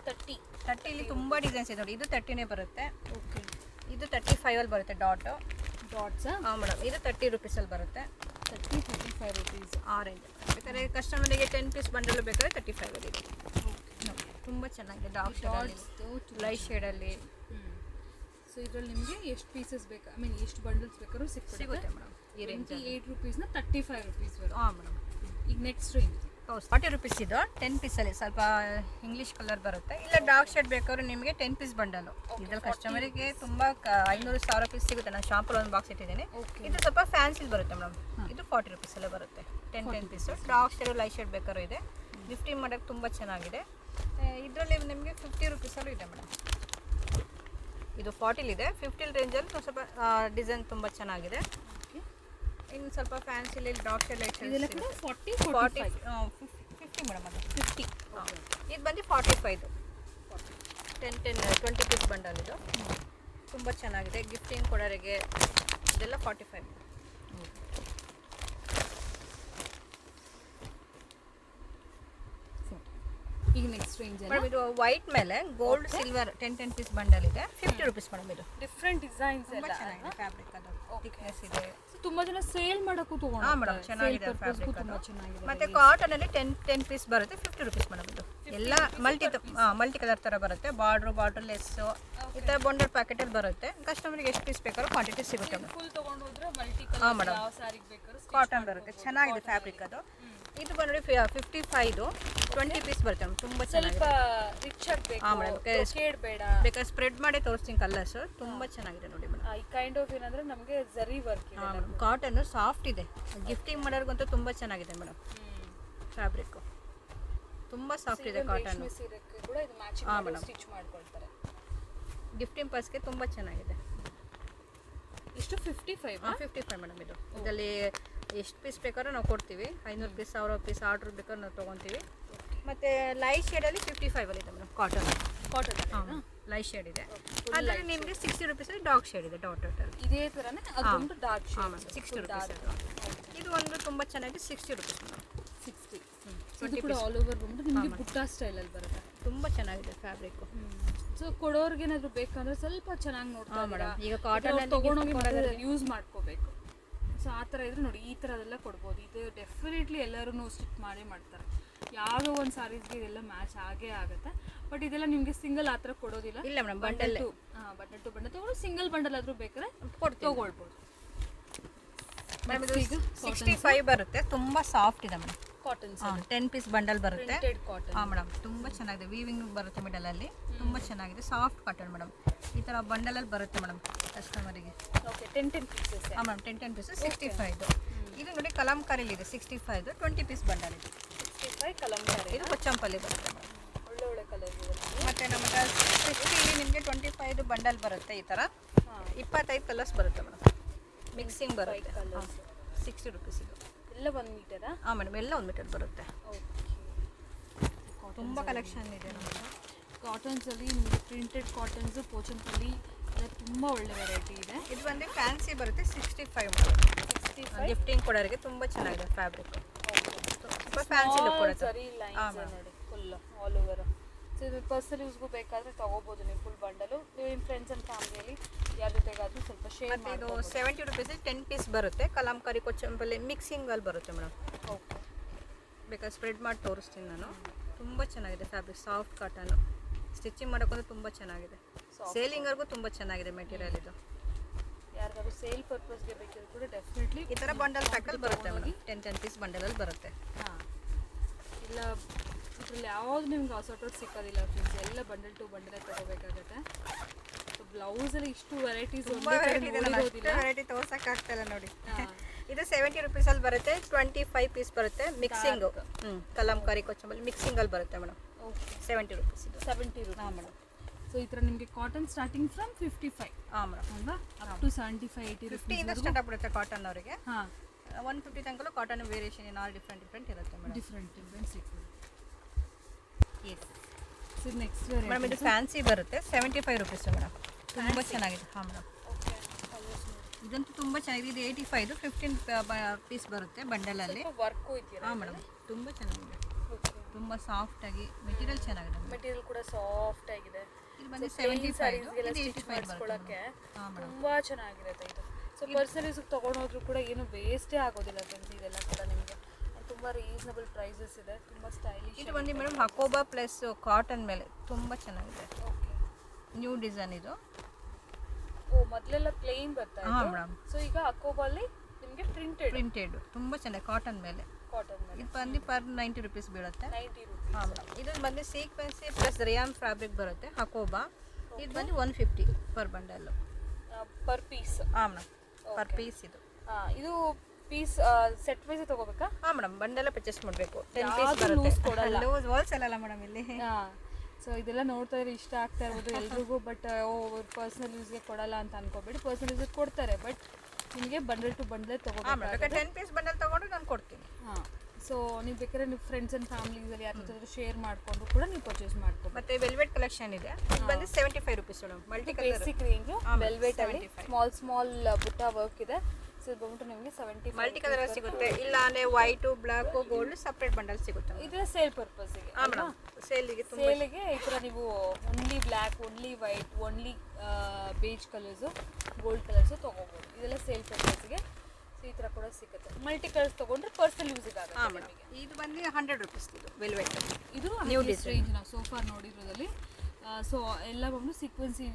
30 ಇಲ್ಲಿ ತುಂಬ ಡಿಸೈನ್ಸ್ ಇದೆ ನೋಡಿ. ಇದು 30ನೇ ಬರುತ್ತೆ. ಓಕೆ, ಇದು 35 ಅಲ್ಲಿ ಬರುತ್ತೆ ಡಾಟು. ಡಾಟ್ಸಾ? ಹಾಂ ಮೇಡಮ್, ಇದು 30 ರುಪೀಸಲ್ಲಿ ಬರುತ್ತೆ. 35 ರುಪೀಸ್. ಆರೆಂಜ್ ಬೇಕಾದ್ರೆ ಕಸ್ಟಮರಿಗೆ 10 ಪೀಸ್ ಬಂಡಲ್ ಬೇಕಾದ್ರೆ 35 ಅಲ್ಲಿ ಇದೆ. ತುಂಬ ಚೆನ್ನಾಗಿದೆ, ಡಾರ್ಕ್ ಶೇಡಲ್ಲಿ, ಲೈಟ್ ಶೇಡಲ್ಲಿ. ಸೊ ಇದರಲ್ಲಿ ನಿಮಗೆ ಎಷ್ಟು ಪೀಸಸ್ ಬೇಕು, ಐ ಮೀನ್ ಎಷ್ಟು ಬಂಡಲ್ಸ್ ಬೇಕಾದ್ರೂ ಸಿಗುತ್ತೆ ಮೇಡಮ್. ಈ ರೇಂಜ್ 28 ರುಪೀಸ್ನ 35 ರುಪೀಸ್ ಬರುತ್ತೆ. ಹಾಂ ಮೇಡಮ್. ಈಗ ನೆಕ್ಸ್ಟ್ ರೇಂಜ್ 40 ರುಪೀಸ್ ಇದು 10 ಪೀಸಲ್ಲಿ ಸ್ವಲ್ಪ ಇಂಗ್ಲೀಷ್ ಕಲರ್ ಬರುತ್ತೆ. ಇಲ್ಲ ಡಾರ್ಕ್ ಶೇಡ್ ಬೇಕಾದ್ರೆ ನಿಮಗೆ 10 ಪೀಸ್ ಬಂಡಲು. ಇದ್ರಲ್ಲಿ ಕಸ್ಟಮರಿಗೆ ತುಂಬ 500-1000 ಪೀಸ್ ಸಿಗುತ್ತೆ. ನಾನು ಶಾಂಪಲ್ಲಿ ಒಂದು ಬಾಕ್ಸ್ ಇಟ್ಟಿದ್ದೀನಿ. ಇದು ಸ್ವಲ್ಪ ಫ್ಯಾನ್ಸಿಲ್ ಬರುತ್ತೆ ಮೇಡಮ್. ಇದು 40 ರುಪೀಸಲ್ಲೇ ಬರುತ್ತೆ. 10 piece. Dark shade light shade ಬೇಕಾದ್ರೂ ಇದೆ. ಗಿಫ್ಟಿಂಗ್ ಮಾಡೋಕ್ಕೆ ತುಂಬ ಚೆನ್ನಾಗಿದೆ. ಇದರಲ್ಲಿ ನಿಮಗೆ 50 ರುಪೀಸಲ್ಲೂ ಇದೆ ಮೇಡಮ್. ಇದು 40 ಇದೆ. 50 ರೇಂಜಲ್ಲಿ ಸ್ವಲ್ಪ ಡಿಸೈನ್ ತುಂಬ ಚೆನ್ನಾಗಿದೆ. ಇನ್ನು ಸ್ವಲ್ಪ ಫ್ಯಾನ್ಸಿಲಿ dark shade light shade 50 madam. ಅದು 50. ಇದು ಬಂದು 45. 20 ಪೀಸ್ ಬಂಡಲ್ ಇದು ತುಂಬ ಚೆನ್ನಾಗಿದೆ. ಗಿಫ್ಟಿಂಗ್ ಕೊಡೋರಿಗೆ ಇದೆಲ್ಲ 45. ಈಗ ನೆಕ್ಸ್ಟ್ ರೇಂಜ್ ಮೇಡಮ್ ಇದು ವೈಟ್ ಮೇಲೆ ಗೋಲ್ಡ್ ಸಿಲ್ವರ್ 10 ಪೀಸ್ ಬಂಡಲ್ ಇದೆ. 50 ರುಪೀಸ್ ಮೇಡಮ್. ಇದು ಡಿಫ್ರೆಂಟ್ ಡಿಸೈನ್ಸ್ ತುಂಬ ಎಲ್ಲ ಚೆನ್ನಾಗಿದೆ. ಫ್ಯಾಬ್ರಿಕ್ ಅದು ಥಿಕ್ನೆಸ್ ಇದೆ. ತುಂಬಾ ಜನ ಸೇಲ್ ಮಾಡಕ್ಕೂ ತಗೊಂಡು. ಹಾಂ ಮೇಡಮ್, ಚೆನ್ನಾಗಿದೆ ಫ್ಯಾಬ್ರಿಕ್ ತುಂಬಾ ಅದು. ಚೆನ್ನಾಗಿದೆ. ಮತ್ತೆ ಕಾಟನ್ ಅಲ್ಲಿ 10 ಪೀಸ್ ಬರುತ್ತೆ. 50 ರುಪೀಸ್ ಮೇಡಮ್. ಇದು ಎಲ್ಲ ಮಲ್ಟಿ ಕಲರ್ ಥರ ಬರುತ್ತೆ. ಬಾರ್ಡರ್ ಲೆಸ್ಸು ಈ ಥರ ಬಂಡಲ್ ಪ್ಯಾಕೆಟಲ್ಲಿ ಬರುತ್ತೆ. ಕಸ್ಟಮರ್ಗೆ ಎಷ್ಟು ಪೀಸ್ ಬೇಕಾದ್ರೂ ಕ್ವಾಂಟಿಟಿ ಸಿಗುತ್ತೆ ಮೇಡಮ್. ಫುಲ್ ತಗೊಂಡು ಹೋದ್ರೆ ಮಲ್ಟಿ ಕಲರ್ ಹಾಂ ಮೇಡಮ್, ಯಾವ ಸಾರಿಗೆ ಬೇಕಾದ್ರೂ ಕಾಟನ್ ಬರುತ್ತೆ. ಚೆನ್ನಾಗಿದೆ ಫ್ಯಾಬ್ರಿಕ್ ಅದು. ಇದು ಬಂದು 55 20 ಪೀಸ್ ಬರುತ್ತೆ ಮೇಡಮ್. ತುಂಬ ಸ್ವಲ್ಪ ಚೆನ್ನಾಗಿದೆ. ರಿಚ್ ಆಗಬೇಕು. ಹಾಂ ಮೇಡಮ್, ಶೇಡ್ ಬೇಡ, ಬೇಕಾದ್ರೆ ಸ್ಪ್ರೆಡ್ ಮಾಡಿ ತೋರಿಸ್ತೀನಿ ಕಲರ್ಸ್. ತುಂಬ ಚೆನ್ನಾಗಿದೆ ನೋಡಿ ಮೇಡಮ್. ಈ ಕೈಂಡ್ ಆಫ್ ಏನಂದ್ರೆ ನಮಗೆ ಜರಿ ವರ್ಕ್ ಇದೆ. ಹಾಂ ಮೇಡಮ್, ಕಾಟನ್ ಸಾಫ್ಟ್ ಇದೆ. ಗಿಫ್ಟಿಂಗ್ ಮಾಡೋರ್ಗಂತೂ ತುಂಬ ಚೆನ್ನಾಗಿದೆ ಮೇಡಮ್. ಫ್ಯಾಬ್ರಿಕ್ಕು ತುಂಬ ಸಾಫ್ಟ್ ಇದೆ ಕಾಟನ್. ರೇಷ್ಮೆ ಸೀರೆಗೆ ಕೂಡ ಇದು ಮ್ಯಾಚಿಂಗ್ ಮಾಡಿ ಸ್ಟಿಚ್ ಮಾಡ್ಕೊಳ್ತಾರೆ. ಗಿಫ್ಟಿಂಗ್ ಪರ್ಸ್ಗೆ ತುಂಬ ಚೆನ್ನಾಗಿದೆ. ಇಷ್ಟು 55. 55 ಮೇಡಮ್. ಇದು ಇದರಲ್ಲಿ ಎಷ್ಟು ಪೀಸ್ ಬೇಕಾದ್ರೂ ನಾವು ಕೊಡ್ತೀವಿ. 500 ಪೀಸ್ 1000 ಪೀಸ್ ಆರ್ಡ್ರ್ ಬೇಕಾದ್ರೂ ನಾವು ತೊಗೊತೀವಿ. ಮತ್ತು ಲೈಟ್ ಶೇಡಲ್ಲಿ 55 ಇದೆ ಮೇಡಮ್. ಕಾಟನ್ ಹಾಂ ಲೈಟ್ ಶೇಡ್ ಇದೆ. ಅದರಲ್ಲಿ ನಿಮಗೆ 60 ರುಪೀಸಲ್ಲಿ ಡಾರ್ಕ್ ಶೇಡ್ ಇದೆ. ಡಾಟಲ್ಲಿ ಇದೇ ಥರನೇ ಅದೊಂದು ಡಾರ್ಕ್ ಹಾಂ ಶೇಡ್. Madam, 60 rupees. ಇದು ಒಂದು ತುಂಬ ಚೆನ್ನಾಗಿದೆ. 60 ರುಪೀಸ್ ಮೇಡಮ್. 60. ಇದು ಕೂಡ ಆಲ್ ಓವರ್ ಬಂದು ನಿಮಗೆ ಬುಟ್ಟ ಸ್ಟೈಲಲ್ಲಿ ಬರುತ್ತೆ. ತುಂಬ ಚೆನ್ನಾಗಿದೆ ಫ್ಯಾಬ್ರಿಕ್ಕು. ಸೊ ಕೊಡೋರ್ಗೆ ಏನಾದರೂ ಬೇಕಂದ್ರೆ ಸ್ವಲ್ಪ ಚೆನ್ನಾಗಿ ನೋಡ್ತಾ ಮೇಡಮ್. ಈಗ ಕಾಟನ್ ತೊಗೊಂಡೋಗಿ ಯೂಸ್ ಮಾಡ್ಕೋಬೇಕು. ಸೊ ಆ ಥರ ಇದ್ರೆ ನೋಡಿ ಈ ಥರದೆಲ್ಲ ಕೊಡ್ಬೋದು. ಇದು ಡೆಫಿನೆಟ್ಲಿ ಎಲ್ಲರೂ ಸ್ಟಿಚ್ ಮಾಡೇ ಮಾಡ್ತಾರೆ. ಯಾವುದೋ ಒಂದು ಸಾರೀಸ್ಗೆ ಇದೆಲ್ಲ ಮ್ಯಾಚ್ ಆಗೇ ಆಗುತ್ತೆ. ಬಟ್ ಇದೆಲ್ಲ ನಿಮಗೆ ಸಿಂಗಲ್ ಆ ಥರ ಕೊಡೋದಿಲ್ಲ. ಇಲ್ಲ madam, bundle bundle to bundle ತೊಗೊಂಡು ಸಿಂಗಲ್ ಬಂಡಲ್ ಆದರೂ ಬೇಕಾದ್ರೆ ತೊಗೊಳ್ಬೋದು ಮೇಡಮ್. ಇದು 65 ಬರುತ್ತೆ. ತುಂಬ ಸಾಫ್ಟ್ ಇದೆ ಮೇಡಮ್. ಕಾಟನ್ 10 ಪೀಸ್ ಬಂಡಲ್ ಬರುತ್ತೆ. ಕಾಟನ್. ಹಾಂ ಮೇಡಮ್, ತುಂಬ ಚೆನ್ನಾಗಿದೆ. ವೀವಿಂಗ್ ಬರುತ್ತೆ ಮಿಡಲಲ್ಲಿ. ತುಂಬ ಚೆನ್ನಾಗಿದೆ. Soft cotton madam. ಈ ಥರ ಬಂಡಲಲ್ಲಿ ಬರುತ್ತೆ ಮೇಡಮ್ ಕಸ್ಟಮರಿಗೆ. Okay, 10 pieces. ಹಾಂ ಮೇಡಮ್, 10 ಪೀಸಸ್ 65. ಇದು ನೋಡಿ ಕಲಂಕಾರಿಲಿ ಇದೆ 65. 20 ಪೀಸ್ ಬಂಡಲ್ ಇದೆ. 65 ಕಲಂಕಾರಿ. ಇದು ಕೊಚ್ಚಂಪಲ್ಲಿ ಬರುತ್ತೆ ಮೇಡಮ್. ಒಳ್ಳೆ ಕಲರ್ ಇದೆ. ಮತ್ತು ನಮಗೆ 60 ನಿಮಗೆ 25 ಬಂಡಲ್ ಬರುತ್ತೆ. ಈ ಥರ 25 ಕಲರ್ಸ್ ಬರುತ್ತೆ ಮೇಡಮ್. ಮಿಕ್ಸಿಂಗ್ ಬರುತ್ತೆ. 60 ರುಪೀಸ್ ಇದು. ಎಲ್ಲ 1 ಮೀಟರಾ? ಹಾಂ ಮೇಡಮ್, ಎಲ್ಲ 1 ಮೀಟರ್ ಬರುತ್ತೆ. ತುಂಬ ಕಲೆಕ್ಷನ್ ಇದೆ ನಮಗೆ. ಕಾಟನ್ಸಲ್ಲಿ ನಿಮಗೆ ಪ್ರಿಂಟೆಡ್ ಕಾಟನ್ಸು, ಪೋಚಂಪಲ್ಲಿ ಎಲ್ಲ ತುಂಬ ಒಳ್ಳೆ ವೆರೈಟಿ ಇದೆ. ಇದು ಬಂದು ಫ್ಯಾನ್ಸಿ ಬರುತ್ತೆ. 65 ಗಿಫ್ಟಿಂಗ್ ಕೊಡೋರಿಗೆ ತುಂಬ ಚೆನ್ನಾಗಿದೆ ಫ್ಯಾಬ್ರಿಕ್. ಸ್ವಲ್ಪ ಫ್ಯಾನ್ಸಿ ಲುಕ್ ಕೊಡುತ್ತೆ. ಸರಿ ಲೈನ್ಸ್ ನೋಡಿ ಫುಲ್ ಆಲ್ ಓವರ್. ಸೊ ಇದು ಪರ್ಸನಲ್ ಯೂಸ್ಗೂ ಬೇಕಾದರೆ ತೊಗೋಬೋದು ನೀವು ಫುಲ್ ಬಂಡಲು. ನೀವು ನಿಮ್ಮ ಫ್ರೆಂಡ್ಸ್ ಆ್ಯಂಡ್ ಫ್ಯಾಮಿಲಿಯಲ್ಲಿ ಯಾರ ಜೊತೆಗಾದರೂ ಸ್ವಲ್ಪ ಶೇರ್ ಮತ್ತು ಇದು 70 ರುಪೀಸ್ 10 ಪೀಸ್ ಬರುತ್ತೆ. ಕಲಂಕಾರಿ ಕೊಚ್ಚಂಪಲ್ಲಿ ಮಿಕ್ಸಿಂಗಲ್ಲಿ ಬರುತ್ತೆ ಮೇಡಮ್. ಓಕೆ, ಬೇಕಾದ್ರೆ ಸ್ಪ್ರೆಡ್ ಮಾಡಿ ತೋರಿಸ್ತೀನಿ ನಾನು. ತುಂಬ ಚೆನ್ನಾಗಿದೆ ಫ್ಯಾಬ್ರಿಕ್. Soft cotton. ಸ್ಟಿಚಿಂಗ್ ಮಾಡೋಕ್ಕಂತೂ ತುಂಬ ಚೆನ್ನಾಗಿದೆ. ಸೇಲಿಂಗರ್ಗೂ ತುಂಬ ಚೆನ್ನಾಗಿದೆ ಮೆಟೀರಿಯಲ್ ಇದು. ಯಾರಿಗಾದ್ರು ಸೇಲ್ ಪರ್ಪಸ್ಗೆ ಬೇಕಿದ್ರು ಕೂಡ ಡೆಫಿನೆಟ್ಲಿ ಈ ಥರ ಬಂಡಲ್ ಪ್ಯಾಕಲ್ಲಿ ಬರುತ್ತೆ ಮೇಡಮ್. 10 ಪೀಸ್ ಬಂಡಲಲ್ಲಿ ಬರುತ್ತೆ. ಹಾಂ, ಇಲ್ಲ ಇದರಲ್ಲಿ ಯಾವುದು ನಿಮ್ಗೆ ಅಸಾರ್ಟೆಡ್ ಸಿಕ್ಕೋದಿಲ್ಲ ಫ್ರೆಂಡ್ಸ್. ಎಲ್ಲ ಬಂಡಲ್ ಟು ಬಂಡಲೇ ತೊಗೋಬೇಕಾಗುತ್ತೆ. ಸೊ ಬ್ಲೌಸಲ್ಲಿ ಇಷ್ಟು ವೆರೈಟೀಸ್ ವೆರೈಟಿ ತೋರ್ಸೋಕ್ಕಾಗ್ತಾಯಿಲ್ಲ ನೋಡಿ. ಇದು 70 ರುಪೀಸಲ್ಲಿ ಬರುತ್ತೆ. 25 ಪೀಸ್ ಬರುತ್ತೆ. ಮಿಕ್ಸಿಂಗು ಕಲಂಕಾರಿ ಕೊಚ್ಚಂಬಲ್ಲಿ ಮಿಕ್ಸಿಂಗಲ್ಲಿ ಬರುತ್ತೆ ಮೇಡಮ್. ಓಕೆ, 70 ರುಪೀಸ್ ಇದು. 70 ರುಪೀಸ್. ಹಾಂ ಮೇಡಮ್. ಸೊ ಈ ಥರ ನಿಮಗೆ ಕಾಟನ್ ಸ್ಟಾರ್ಟಿಂಗ್ ಫ್ರಮ್ 55 ಹಾಂ ಮೇಡಮ್ ಅಲ್ವಾ, ಅಪ್ ಟು 75-80 ರುಪೀಸ್ 50 ಸ್ಟಾರ್ಟ್ ಆಗ್ಬಿಡುತ್ತೆ ಕಾಟನ್ ಅವರಿಗೆ. ಹಾಂ, 150 ತನಕ cotton variation in all different ಇರುತ್ತೆ ಮೇಡಮ್. ಡಿಫ್ರೆಂಟ್ ಸಿಗ್ತದೆ. ಎಸ್ ಸೊ ನೆಕ್ಸ್ಟ್ ಮೇಡಮ್, ಇದು ಫ್ಯಾನ್ಸಿ ಬರುತ್ತೆ. 75 ರುಪೀಸ್ ಮೇಡಮ್. ತುಂಬ ಚೆನ್ನಾಗಿದೆ. ಹಾಂ ಮೇಡಮ್, ಓಕೆ, ಇದಂತೂ ತುಂಬ ಚೆನ್ನಾಗಿದೆ. ಇದು 85 15 ಪೀಸ್ ಬರುತ್ತೆ ಬಂಡಲಲ್ಲಿ. ವರ್ಕು ಇದೆಯಲ್ಲ. ಹಾಂ ಮೇಡಮ್, ತುಂಬ ಚೆನ್ನಾಗಿದೆ. ಓಕೆ, ತುಂಬ ಸಾಫ್ಟಾಗಿ ಮೆಟೀರಿಯಲ್ ಚೆನ್ನಾಗಿದೆ ಮೇಡಮ್. ಮೆಟೀರಿಯಲ್ ಕೂಡ ಸಾಫ್ಟ್ ಆಗಿದೆ. ಇದು ಬಂದು 75 ಇದು 85 ಮಾಡಿಸ್ಕೊಳ್ಳೋಕ್ಕೆ ಹಾಂ ಮೇಡಮ್. ತುಂಬ ಚೆನ್ನಾಗಿರುತ್ತೆ ಇದು. ಸೊ ಪರ್ಸನಲ್ ಯೂಸ್ಗೆ ತೊಗೊಂಡೋದ್ರೂ ಕೂಡ ಏನು ವೇಸ್ಟೇ ಆಗೋದಿಲ್ಲ ಫ್ರೆಂಡ್ಸ್. ಇದೆಲ್ಲ ಕೂಡ ನಿಮಗೆ ತುಂಬ ರೀಸನಬಲ್ ಪ್ರೈಸಸ್ ಇದೆ, ತುಂಬ ಸ್ಟೈಲಿಶ್. ಇದು ಬಂದು ಮೇಡಮ್ ಹಕೋಬಾ ಪ್ಲಸ್ ಕಾಟನ್ ಮೇಲೆ ತುಂಬ ಚೆನ್ನಾಗಿದೆ. ಓಕೆ, ನ್ಯೂ ಡಿಸೈನ್ ಇದು. ಓ ಮೊದಲೆಲ್ಲ ಪ್ಲೇನ್ ಬರ್ತಾ ಹಾಂ ಇದೆ. ಮೇಡಮ್. ಸೊ ಈಗ ಅಕೋಬಲ್ಲಿ ನಿಮಗೆ ಪ್ರಿಂಟೆಡ್ ತುಂಬ ಚೆನ್ನಾಗಿ ಕಾಟನ್ ಮೇಲೆ. ಕಾಟನ್ ಮೇಲೆ ಇದು ಬಂದು ಪರ್ 90 rupees ಬೀಳುತ್ತೆ. 90 rupees. ಹಾಂ ಮೇಡಮ್. ಇದು ಬಂದು ಸೀಕ್ವೆನ್ಸಿ ಪ್ಲಸ್ ರಿಯಾನ್ ಫ್ಯಾಬ್ರಿಕ್ ಬರುತ್ತೆ ಹಕೋಬಾ. ಇದು ಬಂದು 150 ಪರ್ ಬಂಡಲ್ಲು. Per piece. ಹಾಂ ಮೇಡಮ್, ಪರ್ ಪೀಸ್ ಇದು. ಇದು ಪೀಸ್ ಸೆಟ್ ವೈಸ್ ತಗೋಬೇಕಾ? ಹಾಂ ಮೇಡಮ್, ಬಂಡೆಲ್ಲ ಪರ್ಚೇಸ್ ಮಾಡಬೇಕು. 10 ಯಾವ್ದು ಪೀಸ್ ಬರುತ್ತೆ. loose ಕೊಡಲ್ಲ. ಲೂಸ್ ಹೋಲ್ಸೇಲ್ ಅಲ್ಲ ಮೇಡಮ್ ಇಲ್ಲಿ. ಸೊ ಇದೆಲ್ಲ ನೋಡ್ತಾ ಇದ್ರೆ ಇಷ್ಟ ಆಗ್ತಾ ಇರ್ಬೋದು ಎಲ್ರಿಗೂ. ಬಟ್ ಪರ್ಸನಲ್ ಯೂಸ್ಗೆ ಕೊಡಲ್ಲ ಅಂತ ಅನ್ಕೋಬೇಡಿ, ಪರ್ಸನಲ್ ಯೂಸ್ಗೆ ಕೊಡ್ತಾರೆ. ಬಟ್ ನಿಮಗೆ ಬಂಡಲ್ ಟು ಬಂಡಲೇ ತಗೋಬೇಕು. 10 ಪೀಸ್ ಬಂಡಲ್ ತಗೊಂಡು ನಾನು ಕೊಡ್ತೀನಿ. ಹಾಂ, ಸೊ ನೀವು ಬೇಕಾದ್ರೆ ನೀವು ಫ್ರೆಂಡ್ಸ್ ಆ್ಯಂಡ್ ಫ್ಯಾಮಿಲೀಸಲ್ಲಿ ಯಾರ ಜೊತೆ ಶೇರ್ ಮಾಡಿಕೊಂಡು ಕೂಡ ನೀವು ಪರ್ಚೇಸ್ ಮಾಡ್ಕೋಬೇಕು. ಮತ್ತೆ ವೆಲ್ವೆಟ್ ಕಲೆಕ್ಷನ್ ಇದೆ. ಇದು ಬಂದು 75 rupees madam. Multi colour basic range velvet ಅಲ್ಲಿ ಸ್ಮಾಲ್ ಬುಟ್ಟ ವರ್ಕ್ ಇದೆ. ಸೊ ಇದು ಬಂದ್ಬಿಟ್ಟು ನಿಮಗೆ 75 ಮಲ್ಟಿ ಕಲರ್ ಸಿಗುತ್ತೆ. ಇಲ್ಲ ಅಂದ್ರೆ white, black, gold separate bundle ಸಿಗುತ್ತೆ. ಇದೆಲ್ಲ ಸೇಲ್ ಪರ್ಪಸ್ಸಿಗೆ. ಹಾಂ ಮೇಡಮ್, ಸೇಲಿಗೆ ಸೇಲಿಗೆ ಈ ಥರ ನೀವು only black, only white, only beige colours, gold colours ತೊಗೋಬೋದು. ಇದೆಲ್ಲ ಸೇಲ್ ಪರ್ಪಸ್ಸಿಗೆ. ಸೊ ಈ ಥರ ಕೂಡ ಸಿಗುತ್ತೆ. ಮಲ್ಟಿ ಕಲರ್ಸ್ ತೊಗೊಂಡ್ರೆ ಪರ್ಸನಲ್ ಯೂಸಿಗೆ ಆಗುತ್ತೆ. ಹಾಂ ಮೇಡಮ್, ಇದು ಬಂದು 100 rupees ಇದು ವೆಲ್ವೆಟ್. ಇದು ನ್ಯೂ ರೇಂಜ್ ನಾವು ಸೋಫಾ ನೋಡಿರೋದಲ್ಲಿ. ಸೊ ಎಲ್ಲ ಬಂದು ಸೀಕ್ವೆನ್ಸಿ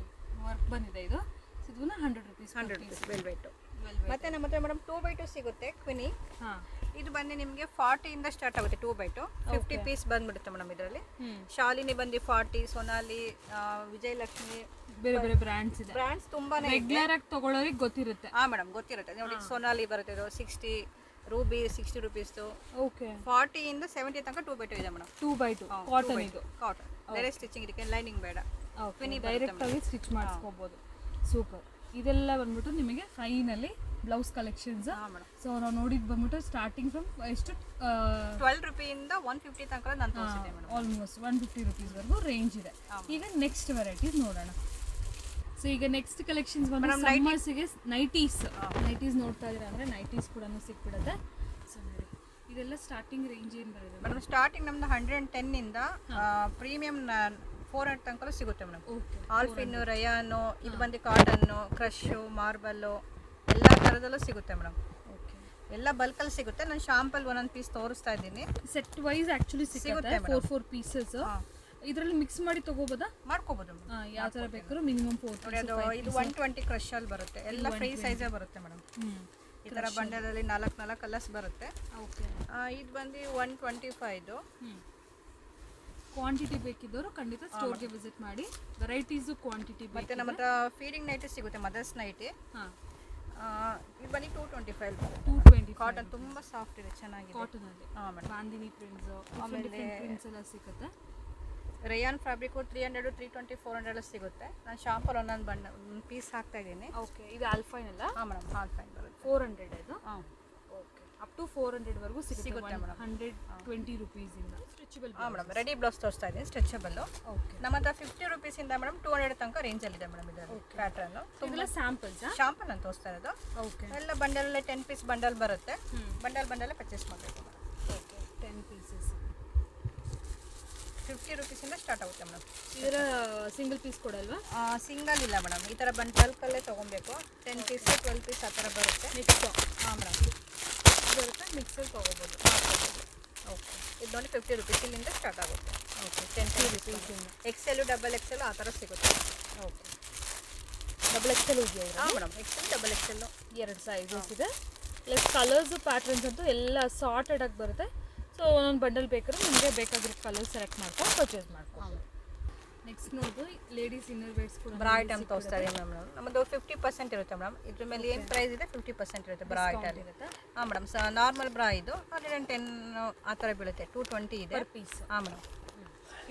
ವರ್ಕ್ ಬಂದಿದೆ ಇದು. ಸೊ ಇದನ್ನ 100 rupees. 100 rupees velvet. ಮತ್ತೆ ನಮ್ಮ ಹತ್ರ ಮೇಡಮ್ 2x2 ಸಿಗುತ್ತೆ ಕ್ವಿನಿ. ಹಾಂ, ಇದು ಬಂದು ನಿಮಗೆ 40 ಇಂದ ಸ್ಟಾರ್ಟ್ ಆಗುತ್ತೆ. 2x2 50 ಪೀಸ್ ಬಂದ್ಬಿಡುತ್ತೆ ಮೇಡಮ್ ಇದರಲ್ಲಿ. ಶಾಲಿನಿ ಬಂದು 40, ಸೊನಾಲಿ, ವಿಜಯಲಕ್ಷ್ಮಿ, ಬೇರೆ ಬೇರೆ ಬ್ರ್ಯಾಂಡ್ಸ್ ಇದೆ. ಬ್ರ್ಯಾಂಡ್ಸ್ ತುಂಬಾನೇ ರೆಗ್ಯುಲರ್ ಆಗಿ ತಗೊಳ್ಳೋರಿಗೆ ಗೊತ್ತಿರುತ್ತೆ. ಹಾಂ ಮೇಡಮ್, ಗೊತ್ತಿರುತ್ತೆ ನೋಡಿ. ಸೊನಾಲಿ ಬರುತ್ತೆ ಇದು 60, ರೂಬಿ 60 rupees. ಓಕೆ, 40 ಇಂದ 70 ತನಕ 2x2 ಇದೆ ಮೇಡಮ್. 2x2 ಕಾಟನ್ ಇದು. ಕಾಟನ್ ಡೈರೆಕ್ಟ್ ಸ್ಟಿಚಿಂಗ್ ಇದಕ್ಕೆ, ಲೈನಿಂಗ್ ಬೇಡ. ಡೈರೆಕ್ಟ್ ಆಗಿ ಸ್ಟಿಚ್ ಮಾಡಿಸ್ಕೋಬಹುದು. ಸೂಪರ್. ಇದೆಲ್ಲ ಬಂದ್ಬಿಟ್ಟು ನಿಮಗೆ ಫೈನಲಿ ಬ್ಲೌಸ್ ಕಲೆಕ್ಷನ್ಸ್. ಸೊ ನಾವು ನೋಡಿದ್ದು ಬಂದ್ಬಿಟ್ಟು ಸ್ಟಾರ್ಟಿಂಗ್ ಫ್ರಮ್ ಎಷ್ಟು 12 rupees ಇಂದ 150 ತನಕ ನಾನು ತೋರಿಸಿದೆ ಮೇಡಮ್. ಆಲ್ಮೋಸ್ಟ್ 150 rupees ವರೆಗೂ ರೇಂಜ್ ಇದೆ. ಈಗ ನೆಕ್ಸ್ಟ್ ವೆರೈಟೀಸ್ ನೋಡೋಣ. ಸೊ ಈಗ ನೆಕ್ಸ್ಟ್ ಕಲೆಕ್ಷನ್ಸ್ ಬಂದು ಸಮ್ಮರ್ಸಿಗೆ ನೈಟೀಸ್ ನೋಡ್ತಾ ಇದ್ದೀರಾ ಅಂದರೆ ನೈಟೀಸ್ ಕೂಡ ಸಿಕ್ಬಿಡುತ್ತೆ. ಸೊ ನೋಡಿ ಇದೆಲ್ಲ ಸ್ಟಾರ್ಟಿಂಗ್ ರೇಂಜ್ ಏನು ಬರುತ್ತೆ ಮೇಡಮ್? ಸ್ಟಾರ್ಟಿಂಗ್ ನಮ್ದು 110 ಇಂದ ಪ್ರೀಮಿಯಂ 400 ತನಕ ಸಿಗುತ್ತೆ ಮೇಡಮ್. ಓಕೆ, ಆಲ್ಫಿನ್ನು, ರಯಾನು, ಇದು ಬಂದು ಕಾಟನ್ನು, ಕ್ರಶು, ಮಾರ್ಬಲ್ಲು ಎಲ್ಲ ಥರದಲ್ಲೂ ಸಿಗುತ್ತೆ ಮೇಡಮ್. ಓಕೆ, ಎಲ್ಲ ಬಲ್ಕಲ್ಲಿ ಸಿಗುತ್ತೆ. ನಾನು ಶಾಂಪಲ್ ಒಂದೊಂದು ಪೀಸ್ ತೋರಿಸ್ತಾ ಇದ್ದೀನಿ. ಸೆಟ್ ವೈಸ್ ಆ್ಯಕ್ಚುಲಿ ಸಿಗುತ್ತೆ. 4 ಪೀಸಸ್. ಇದರಲ್ಲಿ ಮಿಕ್ಸ್ ಮಾಡಿ ತಗೋಬೋದಾ? ಮಾಡ್ಕೋಬೋದು ಯಾವ ಥರ ಬೇಕಾದ್ರೂ ಮಿನಿಮಮ್ 4 ಇದು 120 ಕ್ರಶ್ ಅಲ್ಲಿ ಬರುತ್ತೆ. ಎಲ್ಲ ಫ್ರೀ ಸೈಜೇ ಬರುತ್ತೆ ಮೇಡಮ್. ಈ ಥರ ಬಂಡಲಲ್ಲಿ 4 ಕಲರ್ಸ್ ಬರುತ್ತೆ. ಓಕೆ, ಇದು ಬಂದು 125. ಕ್ವಾಂಟಿಟಿ ಬೇಕಿದ್ದವರು ಖಂಡಿತ ಸ್ಟೋರ್ಗೆ ವಿಸಿಟ್ ಮಾಡಿ. Varieties quantity. ಮತ್ತೆ ನಮ್ಮ ಹತ್ರ ಫೀಡಿಂಗ್ ನೈಟಿ ಸಿಗುತ್ತೆ, ಮದರ್ಸ್ ನೈಟಿ. ಹಾಂ, ಇದು ಬಂದು 225 ಬರುತ್ತೆ. 220 ಕಾಟನ್ ತುಂಬ ಸಾಫ್ಟ್ ಇದೆ, ಚೆನ್ನಾಗಿದೆ. ಕಾಟನಲ್ಲಿ ಹಾಂ ಮೇಡಮ್. ಬಾಂದಿನಿ ಪ್ರಿಂಟ್ಸ್, ಆಮೇಲೆ ಪ್ರಿಂಟ್ಸ್ ಎಲ್ಲ ಸಿಗುತ್ತೆ. ರೇಯಾನ್ ಫ್ಯಾಬ್ರಿಕ್ಕು 300, 320, 400 ಸಿಗುತ್ತೆ. ನಾನು ಶಾಂಪಲ್ ಒಂದೊಂದು ಪೀಸ್ ಹಾಕ್ತಾ ಇದ್ದೀನಿ. ಓಕೆ, ಇದು ಆಲ್ಫೈನ್ ಅಲ್ಲ? ಹಾಂ ಮೇಡಮ್, ಆಲ್ಫೈನ್ ಬರುತ್ತೆ. 400 ಇದು. ಹಾಂ, ಓಕೆ, ಅಪ್ ಟು 400 ವರೆಗೂ ಸಿಗುತ್ತೆ ಮೇಡಮ್. 120 rupees ಇಂದ. ಸ್ಟ್ರೆಚಬಲ್. ಹಾಂ ಮೇಡಮ್, ರೆಡಿ ಬ್ಲೌಸ್ ತೋರಿಸ್ತಾ ಇದ್ದೀನಿ, ಸ್ಟ್ರೆಚಬಲ್ಲು. ಓಕೆ, ನಮ್ಮ ಹತ್ರ 50 rupees ಇಂದ ಮೇಡಮ್ 200 ತನಕ ರೇಂಜಲ್ಲಿದೆ ಮೇಡಮ್. ಇದರಲ್ಲಿ ಪ್ಯಾಟ್ರನ್ನು ಇದೆಲ್ಲ ಸ್ಯಾಂಪಲ್ಸಾ? ಶಾಂಪಲ್ ಅಂತ ತೋರಿಸ್ತಾ ಇರೋದು. ಓಕೆ, ಎಲ್ಲ ಬಂಡಲಲ್ಲೇ 10 ಪೀಸ್ ಬಂಡಲ್ ಬರುತ್ತೆ. ಬಂಡಲೇ ಪರ್ಚೇಸ್ ಮಾಡಬೇಕು ಮೇಡಮ್. ಓಕೆ, 10 ಪೀಸಸ್ 50 rupees ಇಂದ ಸ್ಟಾರ್ಟ್ ಆಗುತ್ತೆ ಮೇಡಮ್. ಇದರ ಸಿಂಗಲ್ ಪೀಸ್ ಕೊಡಲ್ವಾ? ಸಿಂಗಲ್ ಇಲ್ಲ ಮೇಡಮ್, ಈ ಥರ ಬಲ್ಕಲ್ಲೇ ತೊಗೊಬೇಕು. 10 ಪೀಸ್ 12 ಪೀಸ್ ಆ ಥರ ಬರುತ್ತೆ. ಮಿಕ್ಸ್. ಹಾಂ ಮೇಡಮ್, ಬರುತ್ತೆ, ಮಿಕ್ಸಲ್ಲಿ ತೊಗೋಬೋದು. ಓಕೆ, ಇದು ನೋಡಿ 50 rupees ಇಲ್ಲಿಂದ ಸ್ಟಾರ್ಟ್ ಆಗುತ್ತೆ. ಓಕೆ, 10 rupees XL, XXL ಆ ಥರ ಸಿಗುತ್ತೆ. ಓಕೆ, ಡಬಲ್ ಎಕ್ಸೆಲ್ ಇದೆಯಾ? ಹಾಂ ಮೇಡಮ್, XL, XXL 2 ಸೈಜಸ್ ಇದೆ. ಪ್ಲಸ್ ಕಲರ್ಸು ಪ್ಯಾಟ್ರನ್ಸ್ ಅಂತೂ ಎಲ್ಲ ಸಾರ್ಟೆಡ್ ಆಗಿ ಬರುತ್ತೆ. ಸೊ ಒಂದೊಂದು ಬಂಡಲ್ ಬೇಕಾದ್ರೆ ನಿಮಗೆ ಬೇಕಾಗಿರೋ ಕಲರ್ ಸೆಲೆಕ್ಟ್ ಮಾಡ್ಕೊಂಡು ಪರ್ಚೇಸ್ ಮಾಡ್ಕೊಂಡು. ನೆಕ್ಸ್ಟ್ ನೋಡು ಲೇಡೀಸ್ ಇನ್ನರ್ ವೇರ್ಸ್ ಕೂಡ ಬ್ರಾ ಐಟಮ್ ತೋರಿಸ್ತಾ ಇದೆ ಮೇಡಮ್. ನಮ್ಮದು 50% ಇರುತ್ತೆ ಮೇಡಮ್. ಇದ್ರ ಮೇಲೆ ಏನು ಪ್ರೈಸ್ ಇದೆ 50% ಇರುತ್ತೆ ಬ್ರಾ ಐಟಲ್ಲಿ. ಹಾಂ ಮೇಡಮ್, ನಾರ್ಮಲ್ ಬ್ರಾ ಇದು 110 ಆ ಥರ ಬೀಳುತ್ತೆ. 220 ಇದೆ ಪೀಸ್. ಹಾಂ ಮೇಡಮ್,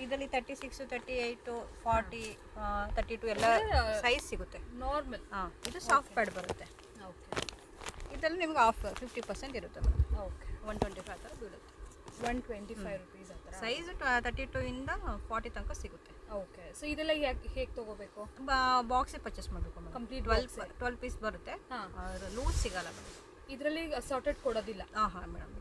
ಇದರಲ್ಲಿ 36, 38, 40, 32 ಎಲ್ಲ ಸೈಜ್ ಸಿಗುತ್ತೆ. ನಾರ್ಮಲ್. ಹಾಂ, ಇದು ಸಾಫ್ಟ್ ಪ್ಯಾಡ್ ಬರುತ್ತೆ. ಓಕೆ, ಇದರಲ್ಲಿ ನಿಮ್ಗೆ ಆಫ್ 50% ಇರುತ್ತೆ ಮೇಡಮ್. ಓಕೆ, 125 ಆ ಥರ ಬೀಳುತ್ತೆ. 125 rupees ಆ ಥರ. ಸೈಜ್ 32 ಇಂದ 40 ತನಕ ಸಿಗುತ್ತೆ. ಓಕೆ, ಸೊ ಇದೆಲ್ಲ ಹೇಗೆ ತೊಗೋಬೇಕು? ಬಾಕ್ಸೇ ಪರ್ಚೇಸ್ ಮಾಡಬೇಕು ಮೇಡಮ್. ಕಂಪ್ಲೀಟ್ 12 ಪೀಸ್ ಬರುತ್ತೆ. ಲೂಸ್ ಸಿಗಲ್ಲ ಮೇಡಮ್. ಇದರಲ್ಲಿ ಸಾರ್ಟೆಡ್ ಕೊಡೋದಿಲ್ಲ. ಹಾಂ ಮೇಡಮ್,